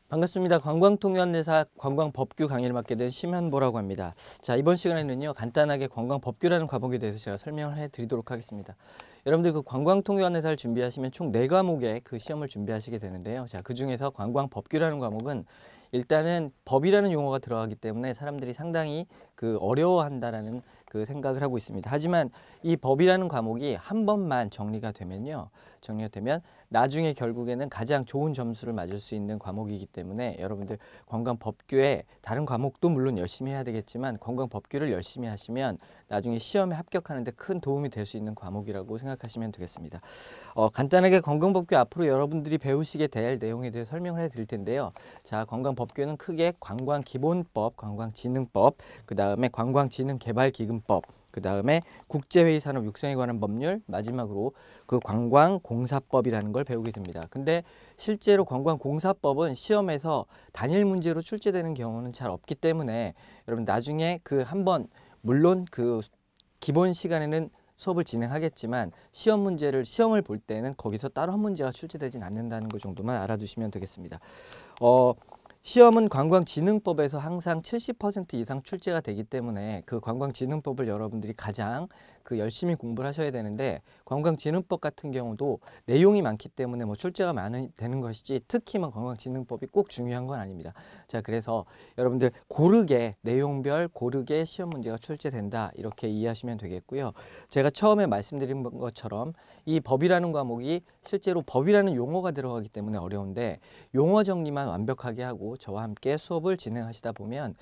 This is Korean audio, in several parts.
반갑습니다. 관광통역안내사 관광법규 강의를 맡게 된 심현보라고 합니다. 자, 이번 시간에는요, 간단하게 관광법규라는 과목에 대해서 제가 설명을 해드리도록 하겠습니다. 여러분들 그 관광통역안내사를 준비하시면 총 4과목의 그 시험을 준비하시게 되는데요. 자, 그 중에서 관광법규라는 과목은 일단은 법이라는 용어가 들어가기 때문에 사람들이 상당히 그 어려워한다라는 그 생각을 하고 있습니다. 하지만 이 법이라는 과목이 한 번만 정리가 되면 나중에 결국에는 가장 좋은 점수를 맞을 수 있는 과목이기 때문에 여러분들 관광법규에 다른 과목도 물론 열심히 해야 되겠지만 관광법규를 열심히 하시면 나중에 시험에 합격하는 데 큰 도움이 될 수 있는 과목이라고 생각하시면 되겠습니다. 간단하게 관광법규 앞으로 여러분들이 배우시게 될 내용에 대해 설명을 해 드릴 텐데요. 자, 관광법규는 크게 관광기본법, 관광진흥법, 그 다음에 관광진흥개발기금법, 그 다음에 국제회의 산업 육성에 관한 법률, 마지막으로 그 관광공사법이라는 걸 배우게 됩니다. 근데 실제로 관광공사법은 시험에서 단일 문제로 출제되는 경우는 잘 없기 때문에 여러분 나중에 그 한번 물론 그 기본 시간에는 수업을 진행하겠지만 시험을 볼 때는 거기서 따로 한 문제가 출제되진 않는다는 것 정도만 알아두시면 되겠습니다. 시험은 관광진흥법에서 항상 70% 이상 출제가 되기 때문에 그 관광진흥법을 여러분들이 가장 그 열심히 공부를 하셔야 되는데, 관광진흥법 같은 경우도 내용이 많기 때문에 뭐 출제가 되는 것이지 특히만 관광진흥법이 꼭 중요한 건 아닙니다. 자, 그래서 여러분들 내용별 고르게 시험 문제가 출제된다, 이렇게 이해하시면 되겠고요. 제가 처음에 말씀드린 것처럼 이 법이라는 과목이 실제로 법이라는 용어가 들어가기 때문에 어려운데, 용어 정리만 완벽하게 하고 저와 함께 수업을 진행하시다 보면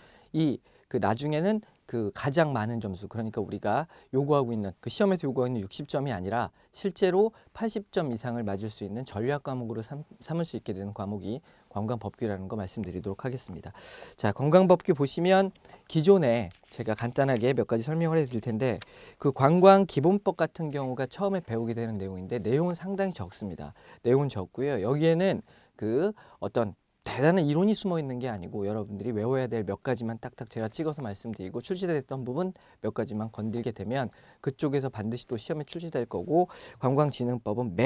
나중에는 그 가장 많은 점수, 그러니까 우리가 요구하고 있는 그 시험에서 요구하고 있는 60점이 아니라 실제로 80점 이상을 맞을 수 있는 전략 과목으로 삼을 수 있게 되는 과목이 관광법규라는 거 말씀드리도록 하겠습니다. 자, 관광법규 보시면 기존에 제가 간단하게 몇 가지 설명을 해드릴 텐데, 그 관광기본법 같은 경우가 처음에 배우게 되는 내용인데 내용은 상당히 적습니다. 내용은 적고요. 여기에는 그 어떤 대단한 이론이 숨어 있는 게 아니고 여러분들이 외워야 될 몇 가지만 딱딱 제가 찍어서 말씀드리고, 출제됐던 부분 몇 가지만 건들게 되면 그쪽에서 반드시 또 시험에 출제될 거고, 관광기본법은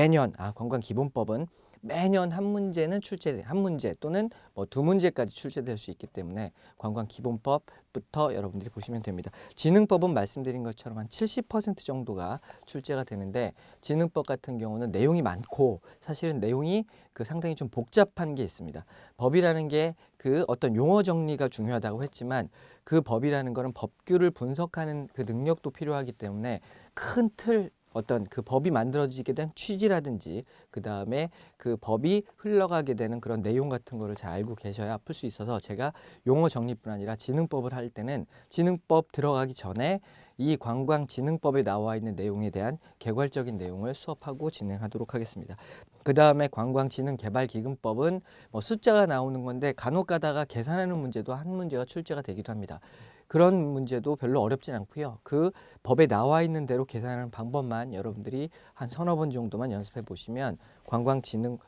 매년 한 문제 또는 뭐 2문제까지 출제될 수 있기 때문에 관광기본법부터 여러분들이 보시면 됩니다. 진흥법은 말씀드린 것처럼 한 70% 정도가 출제가 되는데, 진흥법 같은 경우는 내용이 많고 사실은 내용이 그 상당히 좀 복잡한 게 있습니다. 법이라는 게 그 어떤 용어 정리가 중요하다고 했지만, 그 법이라는 거는 법규를 분석하는 그 능력도 필요하기 때문에 큰 틀, 어떤 그 법이 만들어지게 된 취지라든지 그 다음에 그 법이 흘러가게 되는 그런 내용 같은 거를 잘 알고 계셔야 풀 수 있어서, 제가 용어 정리뿐 아니라 진흥법을 할 때는 진흥법 들어가기 전에 이 관광진흥법에 나와 있는 내용에 대한 개괄적인 내용을 수업하고 진행하도록 하겠습니다. 그 다음에 관광진흥개발기금법은 뭐 숫자가 나오는 건데 간혹 가다가 계산하는 문제도 한 문제가 출제가 되기도 합니다. 그런 문제도 별로 어렵진 않고요. 그 법에 나와 있는 대로 계산하는 방법만 여러분들이 한 서너 번 정도만 연습해 보시면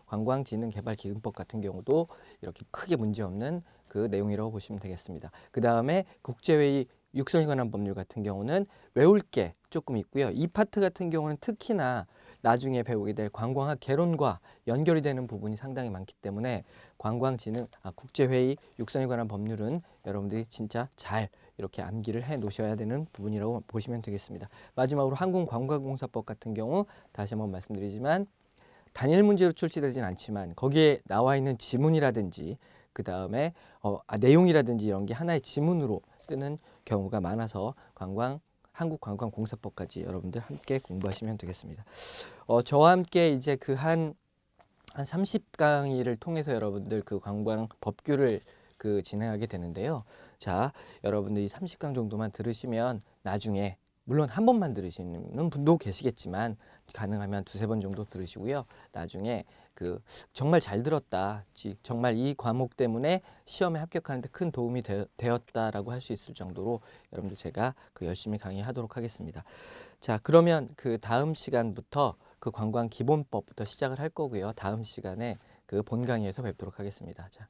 관광진흥개발기금법 같은 경우도 이렇게 크게 문제없는 그 내용이라고 보시면 되겠습니다. 그 다음에 국제회의 육성에 관한 법률 같은 경우는 외울 게 조금 있고요. 이 파트 같은 경우는 특히나 나중에 배우게 될 관광학 개론과 연결이 되는 부분이 상당히 많기 때문에 국제회의 육성에 관한 법률은 여러분들이 진짜 잘 이렇게 암기를 해 놓으셔야 되는 부분이라고 보시면 되겠습니다. 마지막으로 한국관광공사법 같은 경우 다시 한번 말씀드리지만 단일 문제로 출제되진 않지만 거기에 나와 있는 지문이라든지 그 다음에 내용이라든지 이런 게 하나의 지문으로 뜨는 경우가 많아서 한국관광공사법까지 여러분들 함께 공부하시면 되겠습니다. 저와 함께 이제 그 한 30강의를 통해서 여러분들 그 관광 법규를 그 진행하게 되는데요. 자, 여러분들 이 30강 정도만 들으시면 나중에, 물론 한 번만 들으시는 분도 계시겠지만 가능하면 두세 번 정도 들으시고요. 나중에 그 정말 잘 들었다, 정말 이 과목 때문에 시험에 합격하는 데 큰 도움이 되었다라고 할 수 있을 정도로 여러분들 제가 그 열심히 강의하도록 하겠습니다. 자, 그러면 그 다음 시간부터 그 관광 기본법부터 시작을 할 거고요. 다음 시간에 그 본 강의에서 뵙도록 하겠습니다. 자.